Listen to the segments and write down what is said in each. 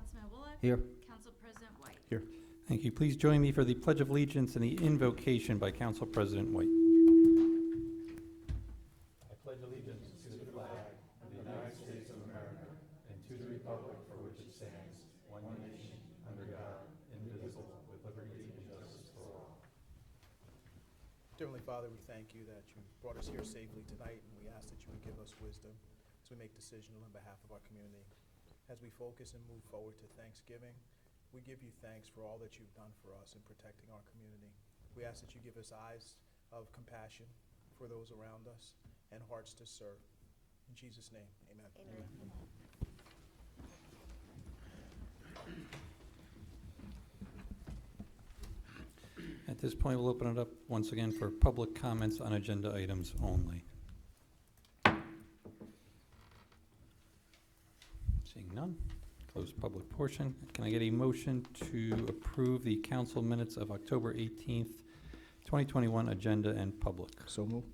Councilman Bullock. Here. Council President White. Here. Thank you. Please join me for the Pledge of Allegiance and the invocation by Council President White. I pledge allegiance to the flag of the United States of America and to the republic for which it stands, one nation, under God, indivisible, with liberty and justice for all. Dear Heavenly Father, we thank you that you brought us here safely tonight, and we ask that you would give us wisdom as we make decisions on behalf of our community. As we focus and move forward to Thanksgiving, we give you thanks for all that you've done for us in protecting our community. We ask that you give us eyes of compassion for those around us and hearts to serve. In Jesus' name, amen. Amen. At this point, we'll open it up once again for public comments on agenda items only. Seeing none, close public portion. Can I get a motion to approve the council minutes of October 18th, 2021 agenda and public? So move.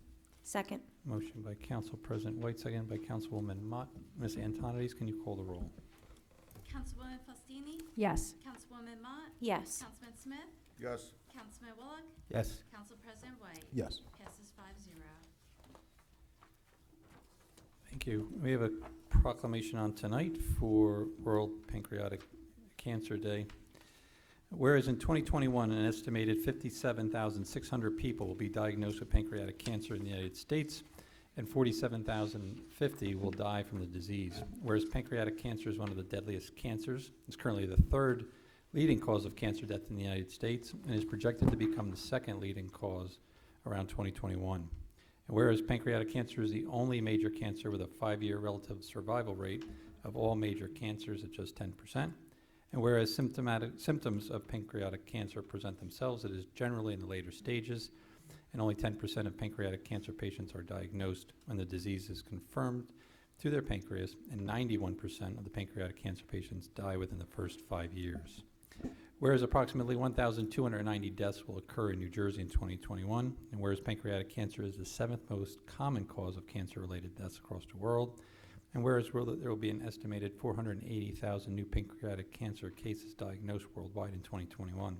Second. Motion by Council President White, second by Councilwoman Mott. Ms. Antonides, can you call the roll? Councilwoman Faustini. Yes. Councilwoman Mott. Yes. Councilman Smith. Yes. Councilman Bullock. Yes. Council President White. Yes. Passes 5-0. Thank you. We have a proclamation on tonight for World Pancreatic Cancer Day. Whereas in 2021, an estimated 57,600 people will be diagnosed with pancreatic cancer in the United States, and 47,050 will die from the disease. Whereas pancreatic cancer is one of the deadliest cancers, it's currently the third leading cause of cancer death in the United States, and is projected to become the second leading cause around 2021. And whereas pancreatic cancer is the only major cancer with a 5-year relative survival rate of all major cancers at just 10%, and whereas symptoms of pancreatic cancer present themselves, it is generally in the later stages, and only 10% of pancreatic cancer patients are diagnosed when the disease is confirmed through their pancreas, and 91% of the pancreatic cancer patients die within the first 5 years. Whereas approximately 1,290 deaths will occur in New Jersey in 2021, and whereas pancreatic cancer is the 7th most common cause of cancer-related deaths across the world, and whereas there will be an estimated 480,000 new pancreatic cancer cases diagnosed worldwide in 2021.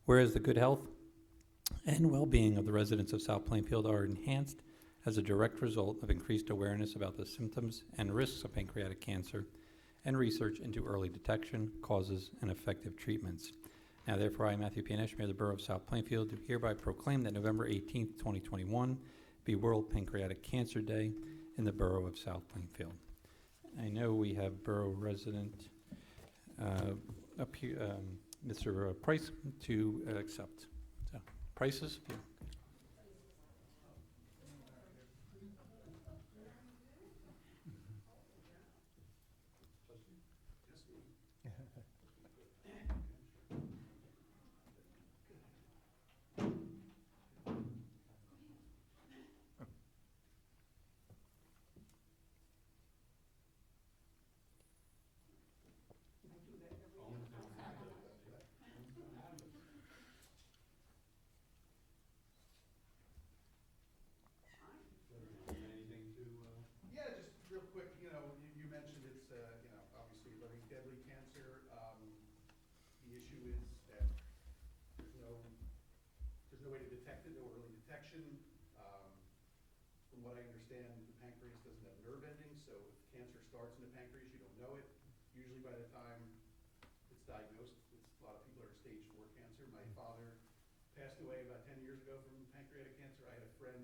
Whereas the good health and well-being of the residents of South Plainfield are enhanced as a direct result of increased awareness about the symptoms and risks of pancreatic cancer and research into early detection, causes, and effective treatments. Now, therefore, I, Matthew Pianesh, Mayor of the Borough of South Plainfield, do hereby proclaim that November 18th, 2021 be World Pancreatic Cancer Day in the Borough of South Plainfield. I know we have Borough resident up here, Mr. Price, to accept. So, Prices? Yeah. Yeah, just real quick, you mentioned it's, obviously a very deadly cancer. The issue is that there's no way to detect it, no early detection. From what I understand, the pancreas doesn't have nerve endings, so if cancer starts in the pancreas, you don't know it. Usually by the time it's diagnosed, a lot of people are stage 4 cancer. My father passed away about 10 years ago from pancreatic cancer. I had a friend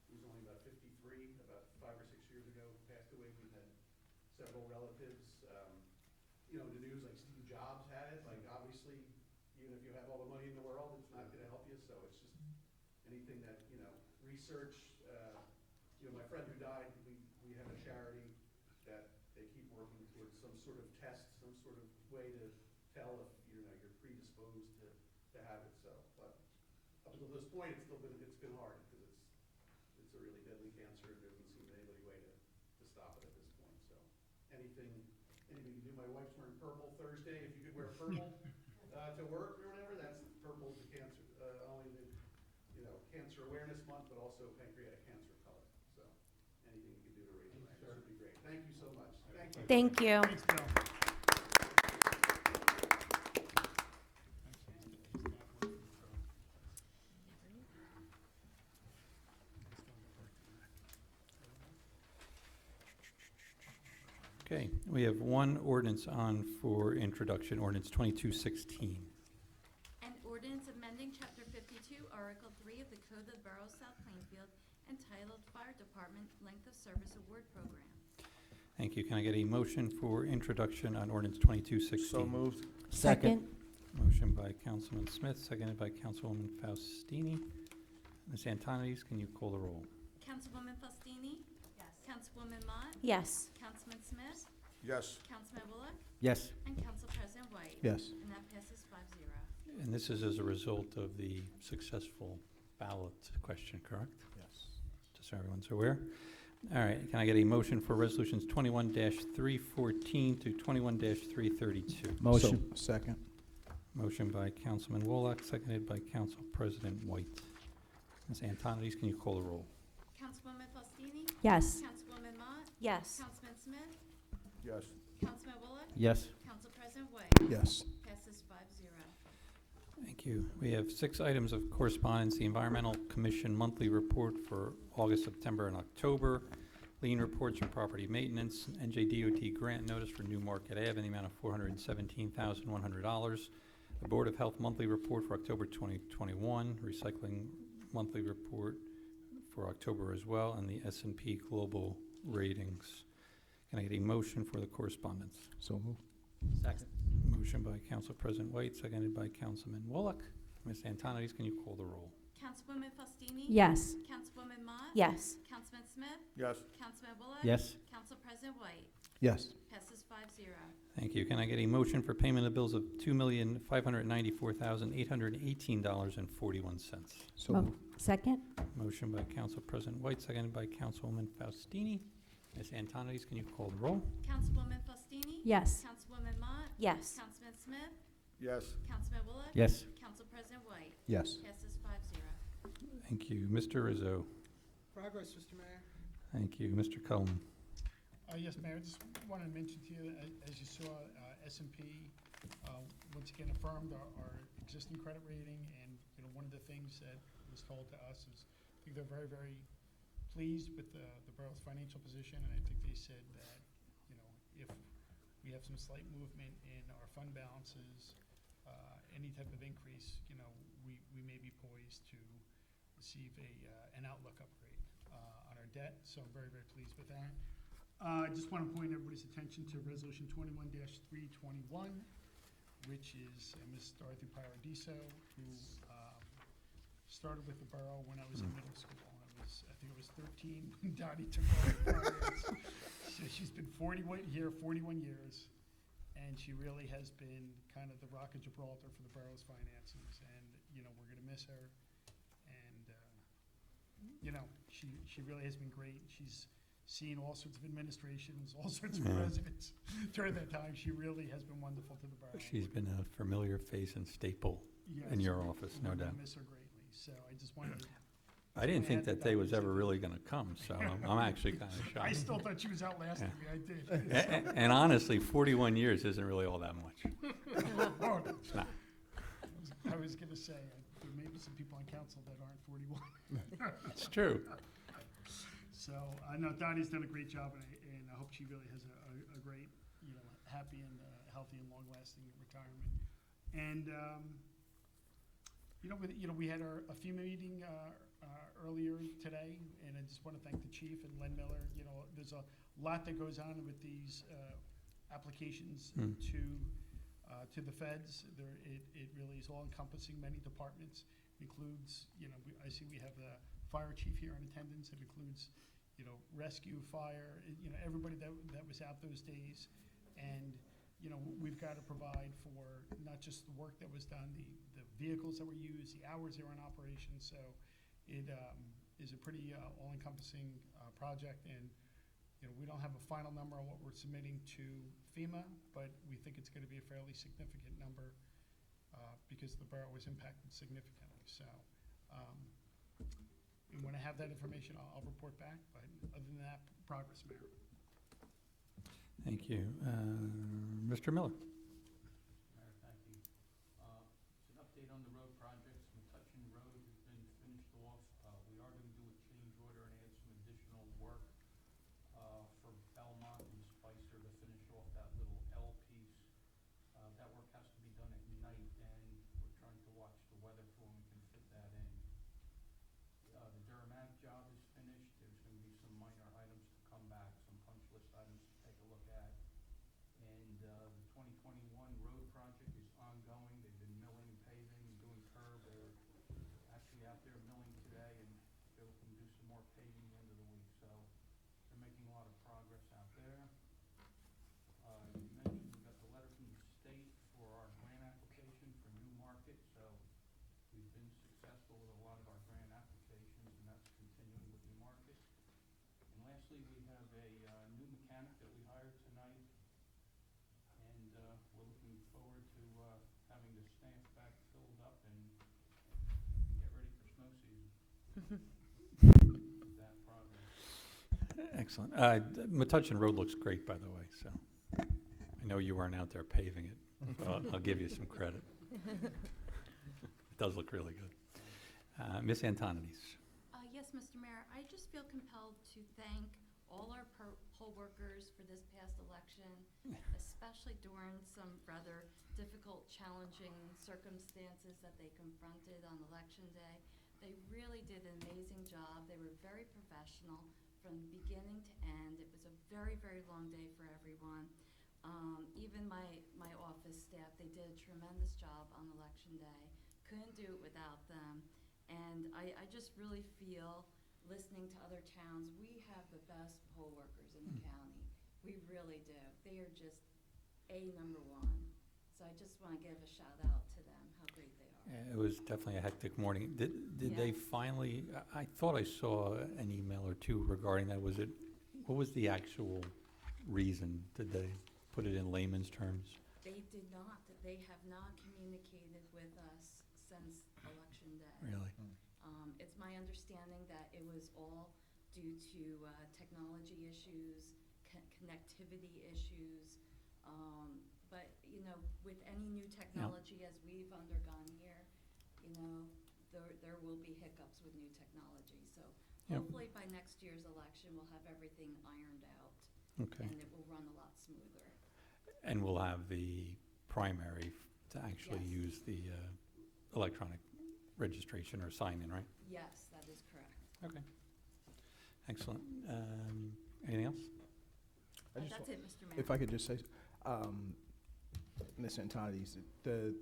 who's only about 53, about 5 or 6 years ago, passed away. We had several relatives, in the news, like Steve Jobs had it. Like, obviously, even if you have all the money in the world, it's not going to help you. So it's just anything that, research. My friend who died, we have a charity that they keep working towards some sort of test, some sort of way to tell if, you're predisposed to have it. So, but up until this point, it's been hard because it's a really deadly cancer, and there doesn't seem to be any way to stop it at this point. So anything you can do. My wife's wearing purple Thursday. If you could wear purple to work or whatever, that's purple is the cancer, only the Cancer Awareness Month, but also pancreatic cancer color. So anything you can do to raise awareness would be great. Thank you so much. Thank you. Thank you. Thanks, Bill. We have one ordinance on for introduction, ordinance 2216. An ordinance amending Chapter 52, Article 3 of the Code of the Borough of South Plainfield entitled Fire Department Length of Service Award Program. Thank you. Can I get a motion for introduction on ordinance 2216? So moved. Second. Motion by Councilman Smith, seconded by Councilwoman Faustini. Ms. Antonides, can you call the roll? Councilwoman Faustini? Yes. Councilwoman Mott? Yes. Councilman Smith? Yes. Councilman Bullock? Yes. And Council President White? Yes. And that passes 5-0. And this is as a result of the successful ballot question, correct? Yes. Just so everyone's aware. All right, can I get a motion for resolutions 21-314 to 21-332? Motion. Second. Motion by Councilman Wolock, seconded by Council President White. Ms. Antonides, can you call the roll? Councilwoman Faustini? Yes. Councilwoman Mott? Yes. Councilman Smith? Yes. Councilman Bullock? Yes. Council President White? Yes. Passes 5-0. Thank you. We have 6 items of correspondence. The Environmental Commission monthly report for August, September, and October. Lien reports from property maintenance. NJDOT grant notice for New Market Ave in the amount of $417,100. The Board of Health monthly report for October 2021. Recycling monthly report for October as well. And the S&P Global ratings. Can I get a motion for the correspondence? So moved. Second. Motion by Council President White, seconded by Councilman Wolock. Ms. Antonides, can you call the roll? Councilwoman Faustini? Yes. Councilwoman Mott? Yes. Councilman Smith? Yes. Councilman Bullock? Yes. Council President White? Yes. Passes 5-0. Thank you. Can I get a motion for payment of bills of $2,594,818.41? So Mo- moved. Second. Motion by Council President White, seconded by Councilwoman Faustini. Ms. Antonides, can you call the roll? Councilwoman Faustini? Yes. Councilwoman Mott? Yes. Councilman Smith? Yes. Councilman Bullock? Yes. Council President White? Yes. Passes 5-0. Thank you. Mr. Rizzo. Progress, Mr. Mayor. Thank you. Mr. Cullen. Yes, Mayor, just wanted to mention to you, as you saw, S&P once again affirmed our existing credit rating, and, one of the things that was told to us is, I think they're very, very pleased with the borough's financial position, and I think they said that, if we have some slight movement in our fund balances, any type of increase, we may be poised to receive an outlook upgrade on our debt, so I'm very, very pleased with that. I just want to point everybody's attention to Resolution 21-321, which is Ms. Dorothy Paradiso, who started with the borough when I was in middle school. I think it was 13 when Dottie took over finance. So she's been 41 years, and she really has been kind of the rock of Gibraltar for the borough's finances, and, we're going to miss her. And, she really has been great. She's seen all sorts of administrations, all sorts of Yeah. presidents during that time. She really has been wonderful to the borough. She's been a familiar face and staple in your office, no We're gonna doubt. miss her greatly. So I just wanted to, I didn't think add that that day was was ever in- really going to come, so I'm actually kind of shocked. I still thought she was outlasting me. I did. And honestly, 41 years isn't really all that much. Oh, no. It's not. I was going to say, there may be some people on council that aren't 41. It's true. So I know Dottie's done a great job, and I hope she really has a great, happy and healthy and long-lasting retirement. And we had a FEMA meeting earlier today, and I just want to thank the chief and Len Miller. There's a lot that goes on with these applications to the feds. It really is all-encompassing, many departments. Includes, I see we have the fire chief here in attendance. It includes, rescue, fire, everybody that was out those days. And, we've got to provide for not just the work that was done, the vehicles that were used, the hours they were in operation. So it is a pretty all-encompassing project. And, we don't have a final number on what we're submitting to FEMA, but we think it's going to be a fairly significant number because the borough was impacted significantly. So and when I have that information, I'll report back. But other than that, progress, Mayor. Thank you. Mr. Miller. Mayor, thank you. It's an update on the road projects. McCutcheon Road has been finished off. We are going to do a change order and add some additional work for Belmont and Spicer to finish off Lastly, we have a new mechanic that we hired tonight, and we're looking forward to having the staff back filled up and get ready for snow season. With that progress. Excellent. Metuchen Road looks great, by the way, so I know you weren't out there paving it. I'll give you some credit. It does look really good. Ms. Antonides. Yes, Mr. Mayor, I just feel compelled to thank all our poll workers for this past election, especially during some rather difficult, challenging circumstances that they confronted on Election Day. They really did an amazing job. They were very professional from beginning to end. It was a very, very long day for everyone. Even my office staff, they did a tremendous job on Election Day. Couldn't do it without them. And I just really feel, listening to other towns, we have the best poll workers in the county. We really do. They are just number one. So I just want to give a shout out to them, how great they are. It was definitely a hectic morning. Did they Yes. finally, I thought I saw an email or two regarding that. What was the actual reason? Did they put it in layman's terms? They did not. They have not communicated with us since Election Day. Really? It's my understanding that it was all due to technology issues, connectivity issues. But, you know, with any new technology as we've undergone here, you know, there will be hiccups with new technology. So Yep. hopefully by next year's election, we'll have everything ironed out. Okay. And it will run a lot smoother. And we'll have the primary to actually Yes. use the electronic registration or sign-in, right? Yes, that is correct. Okay. Excellent. Anything else? I just That's wa- it, Mr. Mayor. If I could just say, Ms. Antonides,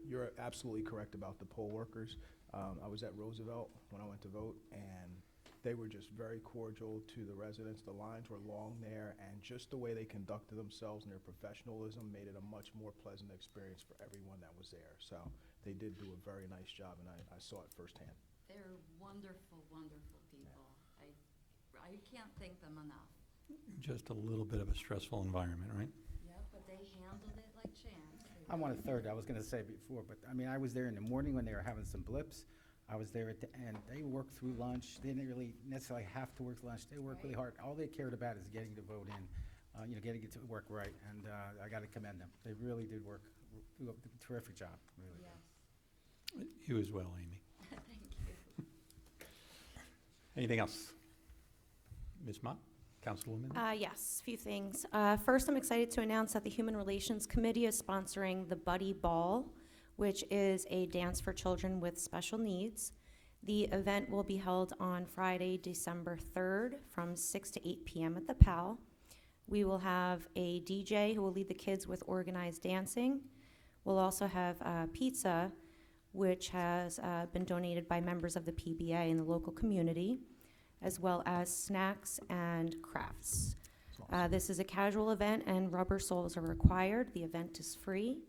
you're absolutely correct about the poll workers. I was at Roosevelt when I went to vote, and they were just very cordial to the residents. The lines were long there, and just the way they conducted themselves and their professionalism made it a much more pleasant experience for everyone that was there. So they did do a very nice job, and I saw it firsthand. They're wonderful, wonderful people. I can't thank them enough. Just a little bit of a stressful environment, right? Yeah, but they handled it like champs. They I'm on a really third, did. I was gonna say before, but, I mean, I was there in the morning when they were having some blips. I was there at the end. They worked through lunch. They didn't really necessarily have to work lunch. They worked really Right. hard. All they cared about is getting the vote in, getting it to work right, and I gotta commend them. They really did do a terrific job, really. Yes. You as well, Amy. Thank you. Anything else? Ms. Mott, Councilwoman? Yes, a few things. First, I'm excited to announce that the Human Relations Committee is sponsoring the Buddy Ball, which is a dance for children with special needs. The event will be held on Friday, December 3rd from 6 to 8 p.m. at the PAL. We will have a DJ who will lead the kids with organized dancing. We'll also have pizza, which has been donated by members of the PBA in the local community, as well as snacks and crafts. This is a casual event, and rubber soles are required. The event is free,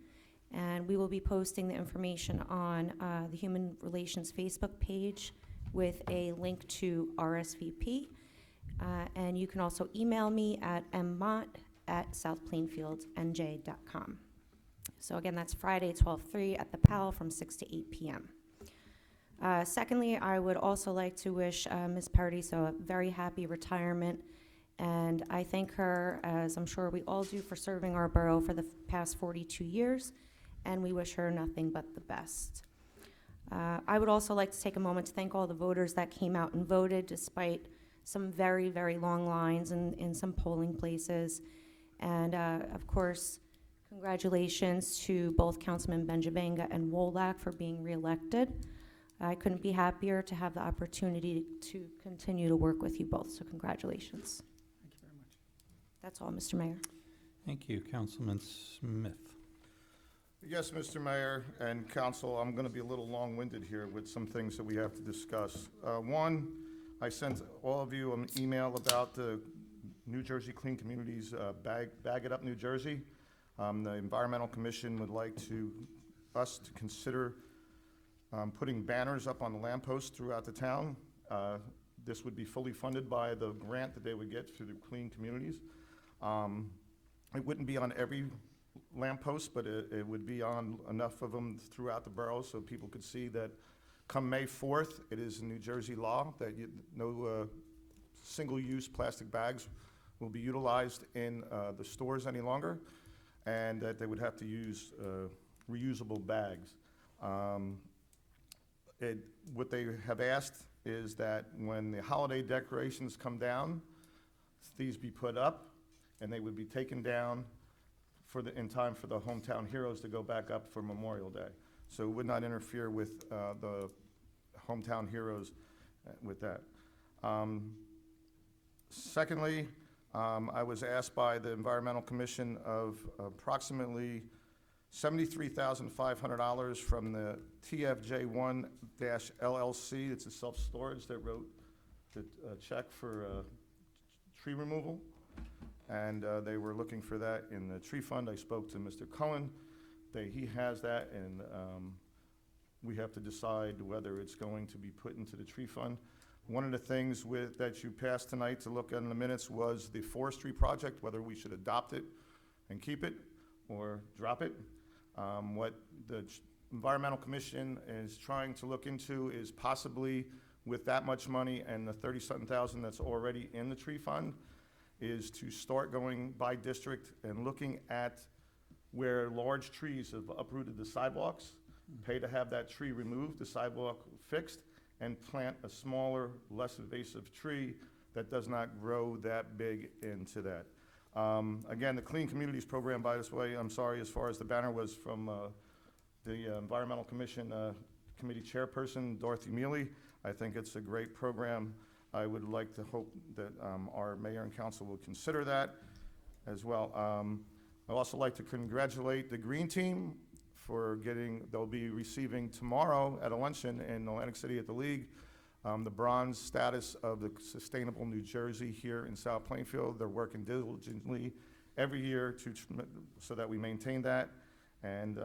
and we will be posting the information on the Human Relations Facebook page with a link to RSVP. And you can also email me at mmott@southplainfieldnj.com. So again, that's Friday, 12/3 at the PAL from 6 to 8 p.m. Secondly, I would also like to wish Ms. Paradiso a very happy retirement, and I thank her, as I'm sure we all do, for serving our borough for the past 42 years, and we wish her nothing but the best. I would also like to take a moment to thank all the voters that came out and voted, despite some very, very long lines in some polling places. And of course, congratulations to both Councilman Benjabanga and Wolak for being reelected. I couldn't be happier to have the opportunity to continue to work with you both, so congratulations. Thank you very much. That's all, Mr. Mayor. Thank you, Councilman Smith. Yes, Mr. Mayor and council, I'm going to be a little long-winded here with some things that we have to discuss. One, I sent all of you an email about the New Jersey Clean Communities Bag It Up New Jersey. The Environmental Commission would like us to consider putting banners up on the lampposts throughout the town. This would be fully funded by the grant that they would get through the Clean Communities. It wouldn't be on every lamppost, but it would be on enough of them throughout the borough so people could see that come May 4th, it is New Jersey law that no single-use plastic bags will be utilized in the stores any longer, and that they would have to use reusable bags. What they have asked is that when the holiday decorations come down, these be put up, and they would be taken down in time for the Hometown Heroes to go back up for Memorial Day. So it would not interfere with the Hometown Heroes with that. Secondly, I was asked by the Environmental Commission of approximately $73,500 from the TFJ1-LLC. It's a self-storage that wrote the check for tree removal. And they were looking for that in the tree fund. I spoke to Mr. Cullen. He has that, and we have to decide whether it's going to be put into the tree fund. One of the things that you passed tonight to look at in the minutes was the forestry project, whether we should adopt it and keep it or drop it. What the Environmental Commission is trying to look into is possibly, with that much money and the 30-something thousand that's already in the tree fund, is to start going by district and looking at where large trees have uprooted the sidewalks, pay to have that tree removed, the sidewalk fixed, and plant a smaller, less invasive tree that does not grow that big into that. Again, the Clean Communities Program, by this way, I'm sorry, as far as the banner was from the Environmental Commission Committee Chairperson, Dorothy Mealy. I think it's a great program. I would like to hope that our mayor and council will consider that as well. I'd also like to congratulate the Green Team for they'll be receiving tomorrow at a luncheon in Atlantic City at the League, the bronze status of the Sustainable New Jersey here in South Plainfield. They're working diligently every year so that we maintain that. And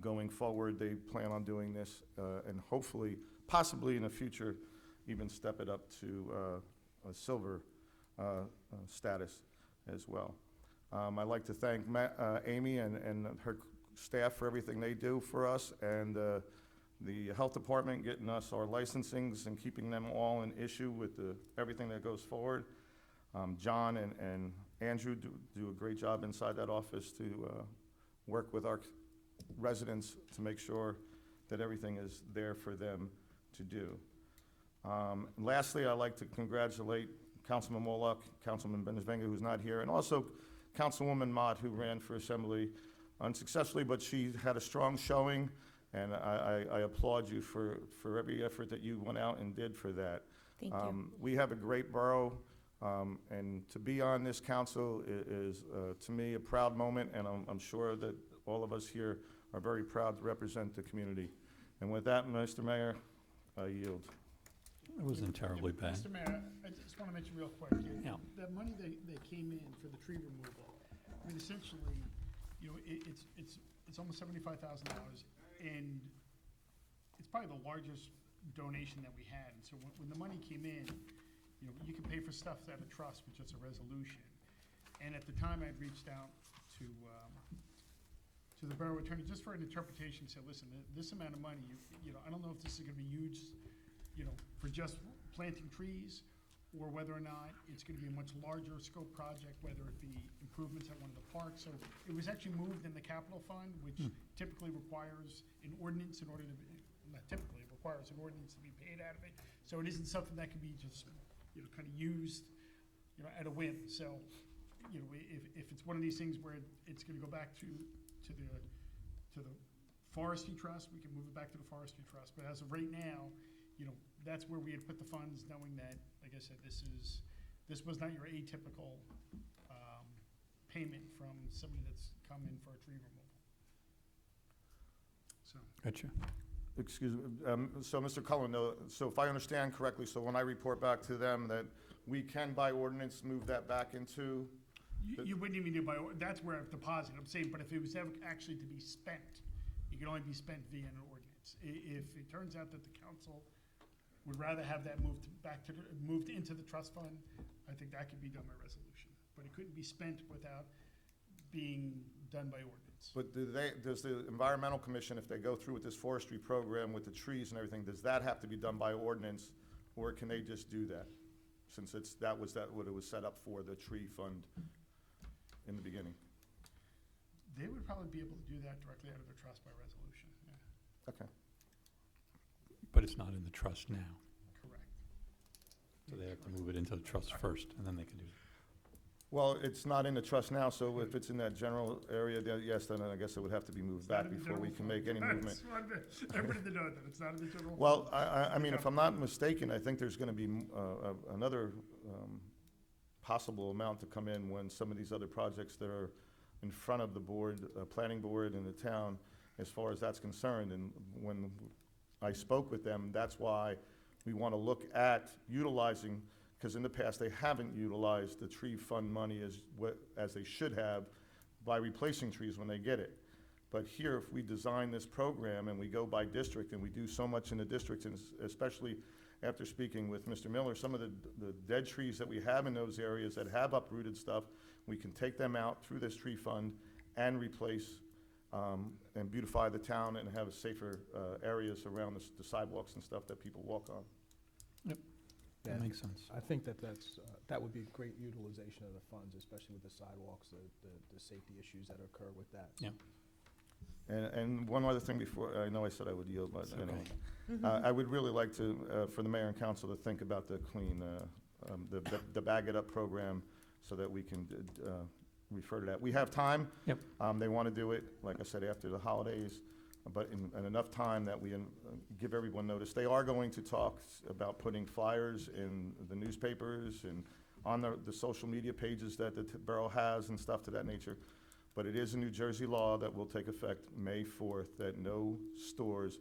going forward, they plan on doing this and hopefully, possibly in the future, even step it up to a silver status as well. I'd like to thank Amy and her staff for everything they do for us, and the health department getting us our licensings and keeping them all in issue with everything that goes forward. John and Andrew do a great job inside that office to work with our residents to make sure that everything is there for them to do. Lastly, I'd like to congratulate Councilman Moloch, Councilman Benizvenga, who's not here, and also Councilwoman Mott, who ran for Assembly unsuccessfully, but she had a strong showing, and I applaud you for every effort that you went out and did for that. Thank you. We have a great borough, and to be on this council is to me, a proud moment, and I'm sure that all of us here are very proud to represent the community. And with that, Mr. Mayor, I yield. It wasn't terribly bad. Mr. Mayor, I just want to mention real quick, Yeah. that money that came in for the tree removal, I mean, essentially, you know, it's almost $75,000, and it's probably the largest donation that we had. And so when the money came in, you know, you can pay for stuff out of trust, which is a resolution. And at the time, I'd reached out to the borough attorney just for an interpretation, said, listen, this amount of money, you know, I don't know if this is gonna be used, you know, for just planting trees, or whether or not it's gonna be a much larger scope project, whether it be improvements at one of the parks. So it was actually moved in the capital fund, which typically requires an ordinance in order to be, not typically, it requires an ordinance to be paid out of it. So it isn't something that can be just, you know, kind of used, you know, at a whim. So, you know, if it's one of these things where it's gonna go back to the forestry trust, we can move it back to the forestry trust. But as of right now, you know, that's where we had put the funds, knowing that, like I said, this was not your atypical payment from somebody that's come in for a tree removal. So, Gotcha. Excuse me, so Mr. Cullen, so if I understand correctly, so when I report back to them that we can by ordinance move that back into, you wouldn't even do by, that's where I've deposited, I'm saying, but if it was ever actually to be spent, it can only be spent via an ordinance. If it turns out that the council would rather have that moved back to, moved into the trust fund. I think that could be done by resolution, but it couldn't be spent without being done by ordinance. But does the Environmental Commission, if they go through with this forestry program with the trees and everything, does that have to be done by ordinance, or can they just do that? Since that was what it was set up for, the tree fund in the beginning. They would probably be able to do that directly out of their trust by resolution, yeah, Okay. But it's not in the trust now, correct. so they have to move it into the trust first, and then they can do it. Well, it's not in the trust now, so if it's in that general area, then yes, then I guess it would have to be moved It's not back in the before we general can fund. make any movement. Just wanted everybody to know that it's not in the general. Well, fund. I mean, if I'm not mistaken, I think there's gonna be another possible amount to come in when some of these other projects that are in front of the board, planning board and the town, as far as that's concerned. And when I spoke with them, that's why we wanna look at utilizing, because in the past, they haven't utilized the tree fund money as they should have by replacing trees when they get it. But here, if we design this program and we go by district, and we do so much in the districts, and especially after speaking with Mr. Miller, some of the dead trees that we have in those areas that have uprooted stuff, we can take them out through this tree fund and replace and beautify the town and have safer areas around the sidewalks and stuff that people walk on. That makes sense. I think that would be great utilization of the funds, especially with the sidewalks, the safety issues that occur with that. Yeah. And one other thing before, I know I said I would yield, but It's anyway. okay. I would really like to, for the mayor and council to think about the clean, the Bag It Up program, so that we can refer to that. We have time. Yep. They want to do it, like I said, after the holidays, but in enough time that we give everyone notice. They are going to talk about putting flyers in the newspapers and on the social media pages that the borough has and stuff to that nature. But it is a New Jersey law that will take effect May 4th, that no stores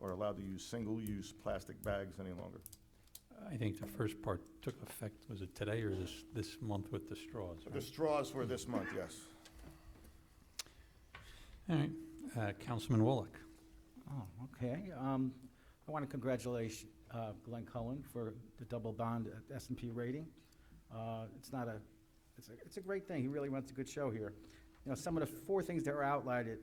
are allowed to use single-use plastic bags any longer. I think the first part took effect, was it today or this month with the straws? The Right? straws were this month, yes. All right, Councilman Wallach. Oh, okay. I want to congratulate Glenn Cullen for the double bond at S&P rating. It's a great thing. He really runs a good show here. You know, some of the 4 things that are outlined,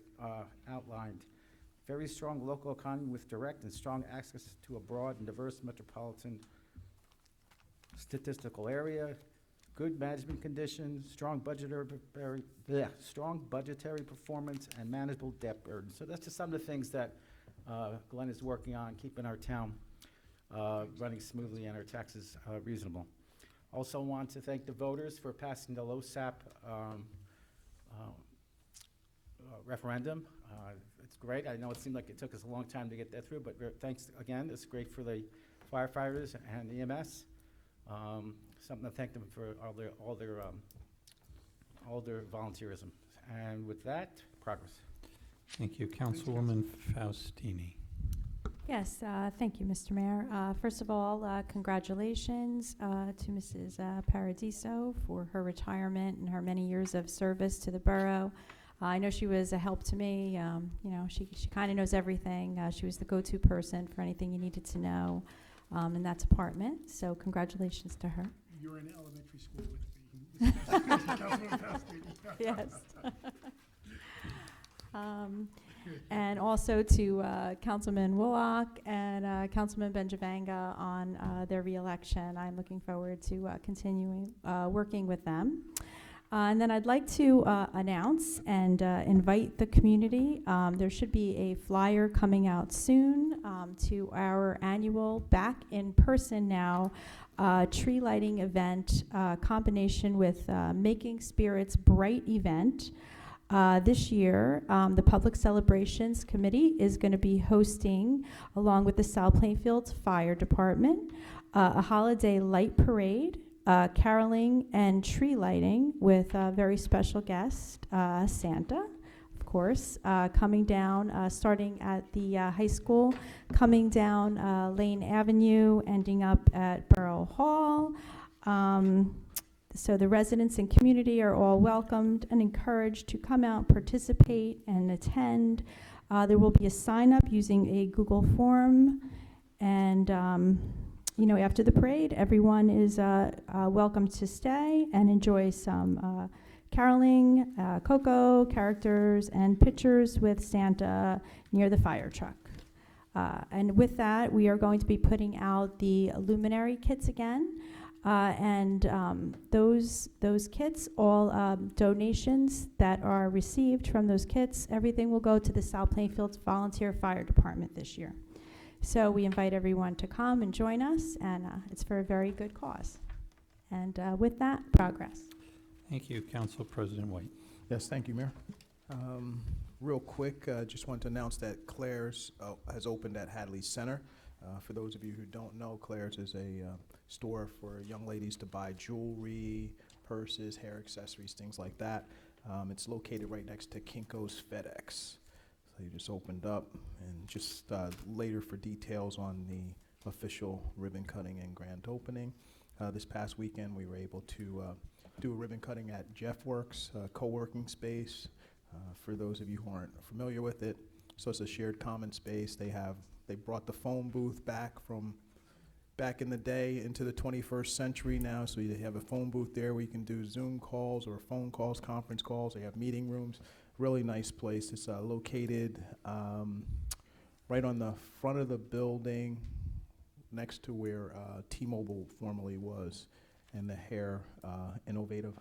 very strong local economy with direct and strong access to a broad and diverse metropolitan statistical area, good management conditions, strong budgetary performance, and manageable debt burden. So that's just some of the things that Glenn is working on, keeping our town running smoothly and our taxes reasonable. Also want to thank the voters for passing the LoSAP referendum. It's great. I know it seemed like it took us a long time to get that through, but thanks again. It's great for the firefighters and EMS. Something to thank them for all their volunteerism. And with that, progress. Thank you. Councilwoman Faustini. Yes, thank you, Mr. Mayor. First of all, congratulations to Mrs. Paradiso for her retirement and her many years of service to the borough. I know she was a help to me. You know, she kind of knows everything. She was the go-to person for anything you needed to know in that department. So congratulations to her. You're in elementary school with me. Councilman Pastor. Yes. And also to Councilman Wallach and Councilman Benjavanga on their reelection. I'm looking forward to continuing working with them. And then I'd like to announce and invite the community. There should be a flyer coming out soon to our annual back in person now tree lighting event combination with Making Spirits Bright event. This year, the Public Celebrations Committee is going to be hosting, along with the South Plainfield Fire Department, a holiday light parade, caroling and tree lighting with a very special guest, Santa, of course, coming down, starting at the high school, coming down Lane Avenue, ending up at Borough Hall. So the residents and community are all welcomed and encouraged to come out, participate, and attend. There will be a sign-up using a Google form, And, after the parade, everyone is welcome to stay and enjoy some caroling, cocoa, characters, and pictures with Santa near the fire truck. And with that, we are going to be putting out the luminary kits again. Those kits, all donations that are received from those kits, everything will go to the South Plainfield Volunteer Fire Department this year. So we invite everyone to come and join us, and it's for a very good cause. And with that, progress. Thank you, Council President White. Yes, thank you, Mayor. Real quick, just want to announce that Claire's has opened at Hadley Center. For those of you who don't know, Claire's is a store for young ladies to buy jewelry, purses, hair accessories, things like that. It's located right next to Kinko's FedEx. So you just opened up, and just later for details on the official ribbon cutting and grand opening. This past weekend, we were able to do a ribbon cutting at Jeff Works, co-working space. For those of you who aren't familiar with it, so it's a shared common space. They brought the phone booth back from back in the day into the 21st century now. So you have a phone booth there where you can do Zoom calls or phone calls, conference calls. They have meeting rooms. Really nice place. It's located right on the front of the building next to where T-Mobile formerly was, and the hair innovative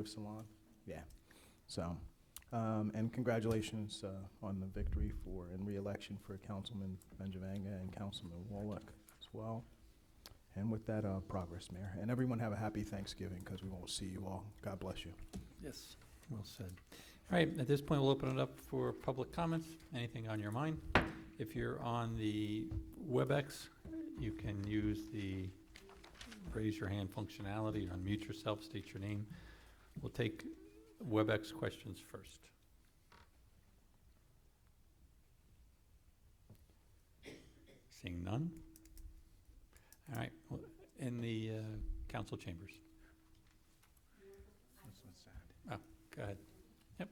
salon. Yeah. So, and congratulations on the victory and re-election for Councilman Benjavanga and Councilman Wallach as well. And with that, progress, Mayor. And everyone have a happy Thanksgiving, because we won't see you all. God bless you. Yes. Well said. All right, at this point, we'll open it up for public comments. Anything on your mind? If you're on the WebEx, you can use the raise your hand functionality, or unmute yourself, state your name. We'll take WebEx questions first. Seeing none? All right, well, in the council chambers. Oh, go ahead. Yep.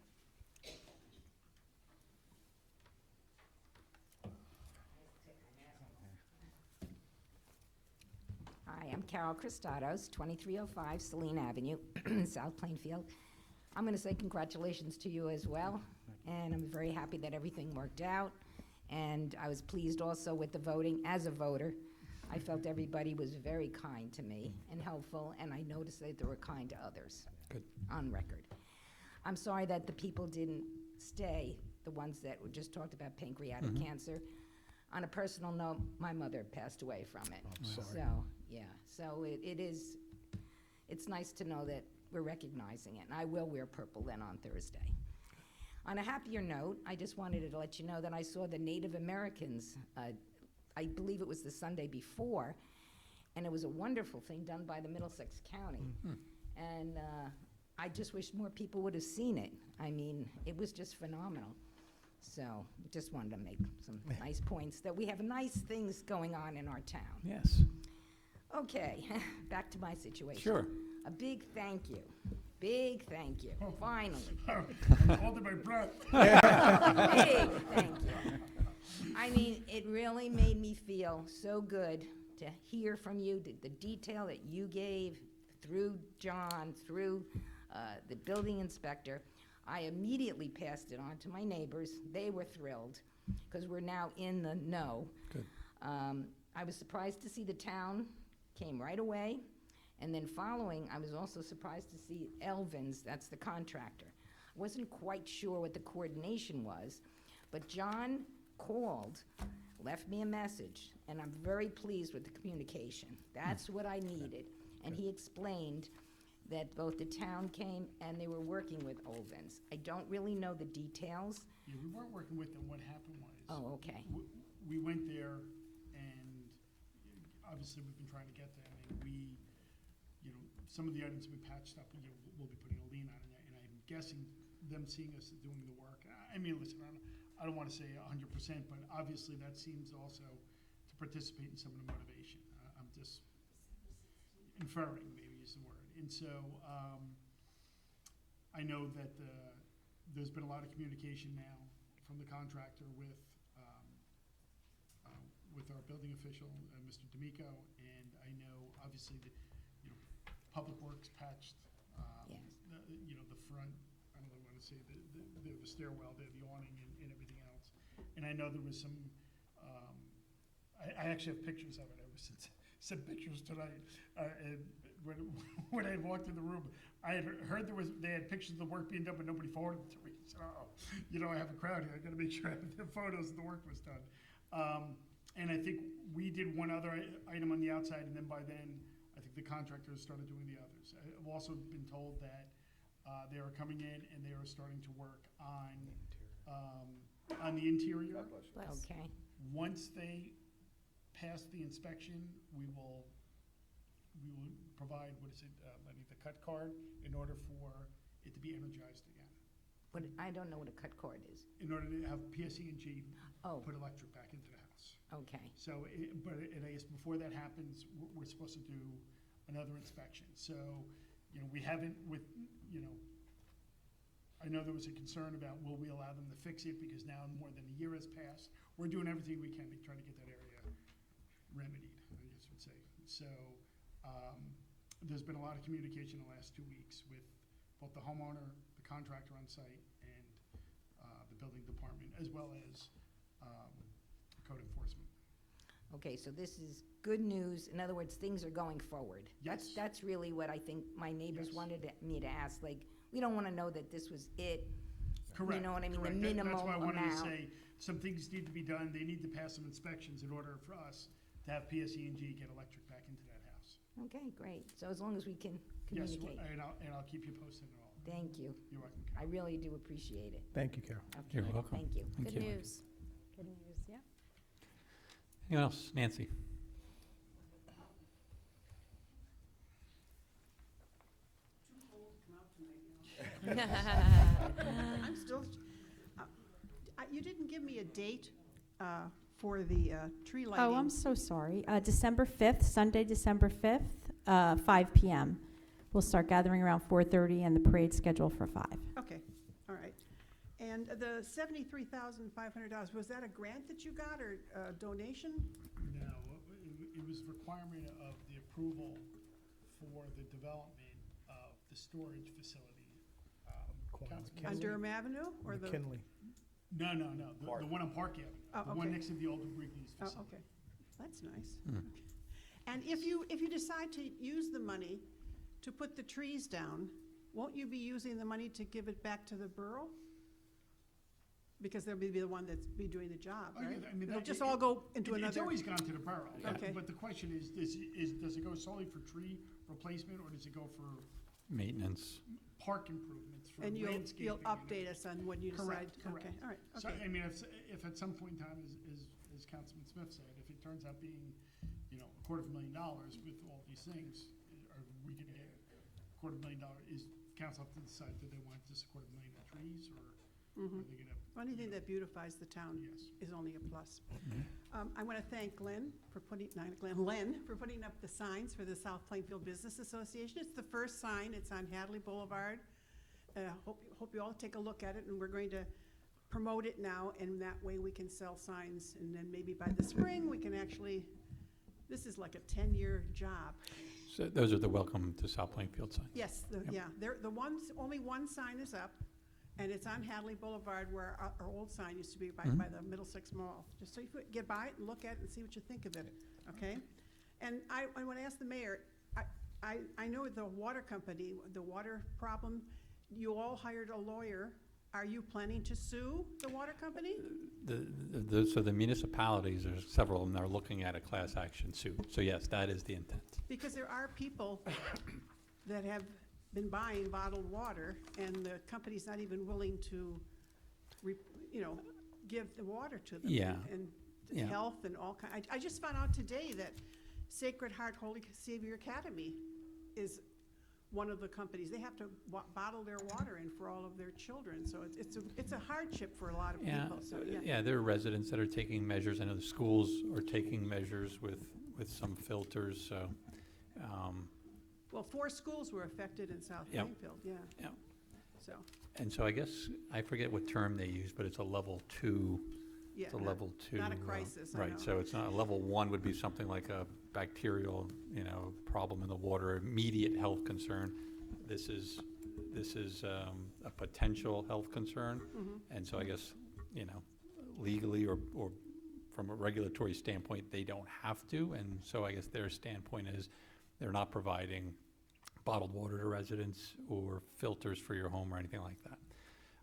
Hi, I'm Carol Christados, 2305 Celine Avenue, South Plainfield. I'm going to say congratulations to you as well, and I'm very happy that everything worked out. And I was pleased also with the voting. As a voter, I felt everybody was very kind to me and helpful, and I noticed that they were kind to others. Good. On record. I'm sorry that the people didn't stay, the ones that were just talked about pancreatic cancer. On a personal note, my mother passed away from it. I'm sorry. So, yeah, so it's nice to know that we're recognizing it, and I will wear purple then on Thursday. On a happier note, I just wanted to let you know that I saw the Native Americans, I believe it was the Sunday before, and it was a wonderful thing done by the Middlesex County. And I just wish more people would have seen it. I mean, it was just phenomenal. So, just wanted to make some nice points that we have nice things going on in our town. Yes. Okay, back to my situation. Sure. A big thank you. Big thank you. Finally. I'm holding my breath. Big thank you. I mean, it really made me feel so good to hear from you, the detail that you gave through John, through the building inspector. I immediately passed it on to my neighbors. They were thrilled because we're now in the know. Good. I was surprised to see the town came right away. And then following, I was also surprised to see Elvin's, that's the contractor. I wasn't quite sure what the coordination was, but John called, left me a message, and I'm very pleased with the communication. That's what I needed. And he explained that both the town came and they were working with Elvin's. I don't really know the details. Yeah, we weren't working with them. What happened was. Oh, okay. We went there, and obviously we've been trying to get them, and some of the items we patched up, we'll be putting a lien on it, and I'm guessing them seeing us doing the work. I mean, listen, I don't want to say 100%, but obviously that seems also to participate in some of the motivation. I'm just inferring, maybe is the word. And so I know that there's been a lot of communication now from the contractor with with our building official, Mr. D'Amico, and I know, obviously, the, Public Works patched, Yes. the front, I don't know what to say, the stairwell there, the awning and everything else. And I know there was some, I actually have pictures of it. I was sent pictures tonight. And when I walked in the room, I had heard they had pictures of the work being done, but nobody forwarded it to me. So, I have a crowd here. I gotta make sure I have the photos of the work was done. And I think we did one other item on the outside, and then by then, I think the contractors started doing the others. I've also been told that they are coming in and they are starting to work on the interior. Bless. Okay, Once they pass the inspection, we will provide, the cut card in order for it to be energized again. but I don't know what a cut cord is. In order to have PSE&G Oh, put electric back into the house. okay, So, and I guess before that happens, we're supposed to do another inspection. So, we haven't I know there was a concern about, will we allow them to fix it, because now more than a year has passed. We're doing everything we can to try to get that area remedied, I guess would say. So, there's been a lot of communication in the last 2 weeks with both the homeowner, the contractor on site, and the building department, as well as code enforcement. okay, so this is good news. In other words, things are going forward. Yes. That's really what I think my neighbors Yes. wanted me to ask, like, we don't want to know that this was it. Correct. You know what I mean, the correct. minimal That's why I wanted to amount. say, some things need to be done. They need to pass some inspections in order for us to have PSE&G get electric back into that house. Okay, great. So as long as we can Yes, communicate. and I'll keep you posted on all. Thank you. You're welcome. I really do appreciate it. Thank you, Carol. Okay, You're welcome. Thank you. Thank Good you. news. Good news, yeah. Anyone else? Nancy? I'm still, you didn't give me a date for the tree lighting. Oh, I'm so sorry. December 5th, Sunday, December 5th, 5 p.m. We'll start gathering around 4:30, and the parade's scheduled for 5. Okay, all right. And the $73,500, was that a grant that you got or a donation? No, it was requirement of the approval for the development of the storage facility. Councilman- On Durham Avenue or the? McKinley. No, the one on Park Avenue. Oh, The one okay. next to the old Wrigley's Oh, facility. okay. That's nice. Hmm. And if you decide to use the money to put the trees down, won't you be using the money to give it back to the borough? Because they'll be the one that's be doing the job, Oh, yeah, right? I mean, It'll that- just all go into It's another. always gone to the borough. Okay. But the question is, does it go solely for tree replacement, or does it go for Maintenance. park improvements, for And landscaping? you'll update us on when you decide. Correct, correct. Okay, all right, So, okay. I mean, if at some point in time, as Councilman Smith said, if it turns out being, $250,000 with all these things, are we gonna get $250,000? Is council have to decide, do they want just $250,000 in trees, or are they gonna? Anything that beautifies the town Yes. is only a plus. Mm-hmm. I want to thank Len for putting up the signs for the South Plainfield Business Association. It's the first sign. It's on Hadley Boulevard. Hope you all take a look at it, and we're going to promote it now, and that way we can sell signs, and then maybe by the spring, we can actually, this is like a 10-year job. So those are the welcome to South Plainfield signs. Yes, Yep. only one sign is up, and it's on Hadley Boulevard where our old sign used to be by Mhm. the Middlesex Mall. Just so you could get by it and look at it and see what you think of it, okay? And I want to ask the mayor, I know the water company, the water problem, you all hired a lawyer. Are you planning to sue the water company? So the municipalities, there's several of them that are looking at a class action suit. So yes, that is the intent. Because there are people that have been buying bottled water, and the company's not even willing to, give the water to them. Yeah. And Yeah. health and all kind. I just found out today that Sacred Heart Holy Savior Academy is one of the companies. They have to bottle their water in for all of their children, so it's a hardship for a lot of Yeah, people, so, yeah. yeah, there are residents that are taking measures. I know the schools are taking measures with some filters, so, Well, 4 schools were affected in South Yep. Plainfield, yeah. Yep. So, and so I guess, I forget what term they use, but it's a level 2 Yeah, It's a not- level 2. not a crisis, I know. Right, so it's not, a level 1 would be something like a bacterial, problem in the water, immediate health concern. This is a potential health concern. Mhm. And so I guess, legally or from a regulatory standpoint, they don't have to. And so I guess their standpoint is they're not providing bottled water to residents or filters for your home or anything like that.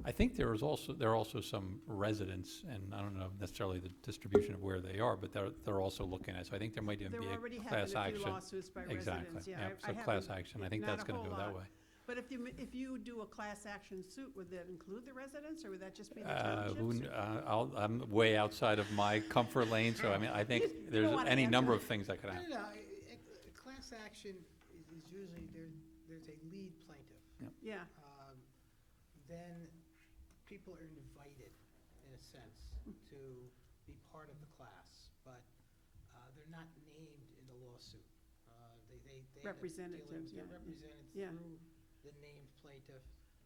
I think there are also some residents, and I don't know necessarily the distribution of where they are, but they're also looking at, so I think there might even There be already a have class been a few action. lawsuits by Exactly, residents, yeah. yeah, I so class haven't- action, I think not that's a gonna whole go that lot. way. But if you do a class action suit, would that include the residents, or would that just be the Who townships? I'm way outside of my comfort lane, so I mean, I think You there's don't wanna any answer number that. of things that could happen. A class action is usually, there's a lead plaintiff. Yeah, Then people are invited, in a sense, to be part of the class, but they're not named in the lawsuit. They end up dealing- Representatives, yeah, They're yeah. represented Yeah. through the named plaintiff,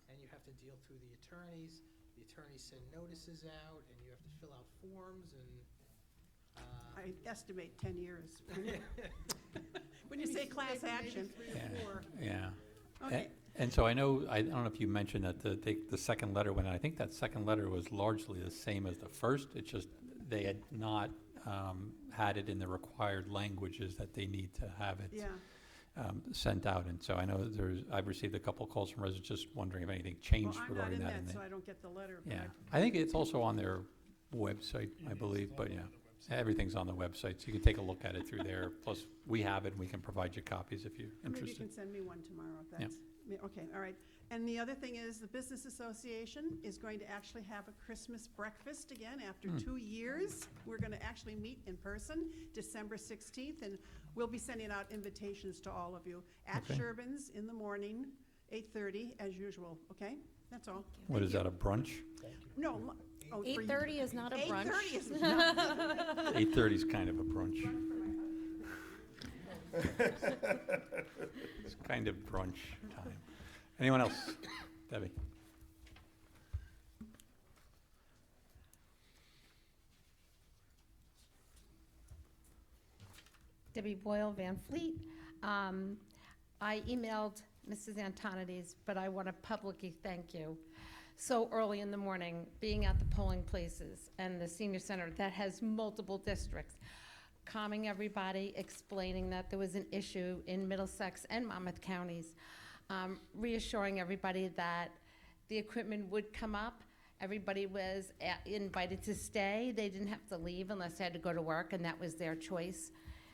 and you have to deal through the attorneys. The attorneys send notices out, and you have to fill out forms, and I estimate 10 years. When you say class maybe action. 3 Yeah. or 4. Yeah. Okay, And so I know, I don't know if you mentioned that the second letter went out. I think that second letter was largely the same as the first. It's just they had not had it in the required languages that they need to have it yeah. sent out. And so I know I've received a couple calls from residents just wondering if anything Well, changed I'm not regarding in that. that, and so they- I don't get the letter. but Yeah, I think it's also on their website, I believe, but yeah. Everything's on the website, so you can take a look at it through there. Plus, we have it, and we can provide you copies if you're Maybe you interested. can send me one tomorrow if Yep. that's, okay, all right. And the other thing is, the Business Association is going to actually have a Christmas breakfast again after 2 years. We're going to actually meet in person, December 16th, and we'll be sending out invitations to all of you at Okay. Sherbin's in the morning, 8:30, as usual, okay? That's all. What Thank is you. that, a brunch? No. Oh, for you. 8:30 is not a brunch. 8:30 is not. 8:30 is kind of a brunch. It's kind of brunch time. Anyone else? Debbie? Debbie Boyle, Van Fleet. I emailed Mrs. Antonides, but I want to publicly thank you. So early in the morning, being at the polling places and the senior center that has multiple districts, calming everybody, explaining that there was an issue in Middlesex and Monmouth counties, reassuring everybody that the equipment would come up. Everybody was invited to stay. They didn't have to leave unless they had to go to work, and that was their choice.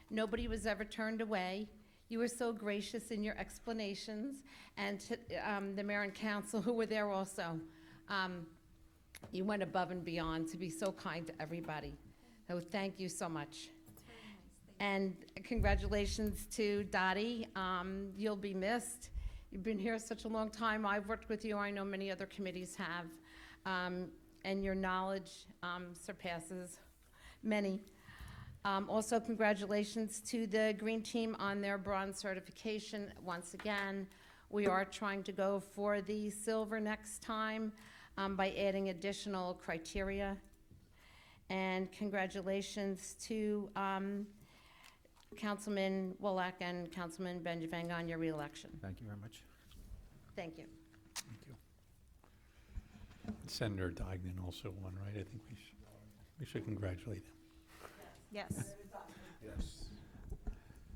Nobody was ever turned away. You were so gracious in your explanations, and to, the mayor and council who were there also. You went above and beyond to be so kind to everybody. So thank you so much. And congratulations to Dottie. You'll be missed. You've been here such a long time. I've worked with you. I know many other committees have. And your knowledge surpasses many. Also, congratulations to the Green Team on their bronze certification. Once again, we are trying to go for the silver next time by adding additional criteria. And congratulations to Councilman Wallach and Councilman Benjavanga on your reelection. Thank you very much. Thank you. Thank you. Senator Dagnan also won, right? I think we should congratulate him. Yes. Yes.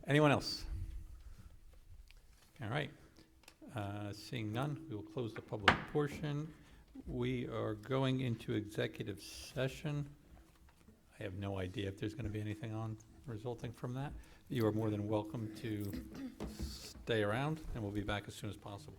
Anyone else? All right. Seeing none, we will close the public portion. We are going into executive session. I have no idea if there's going to be anything on resulting from that. You are more than welcome to stay around, and we'll be back as soon as possible.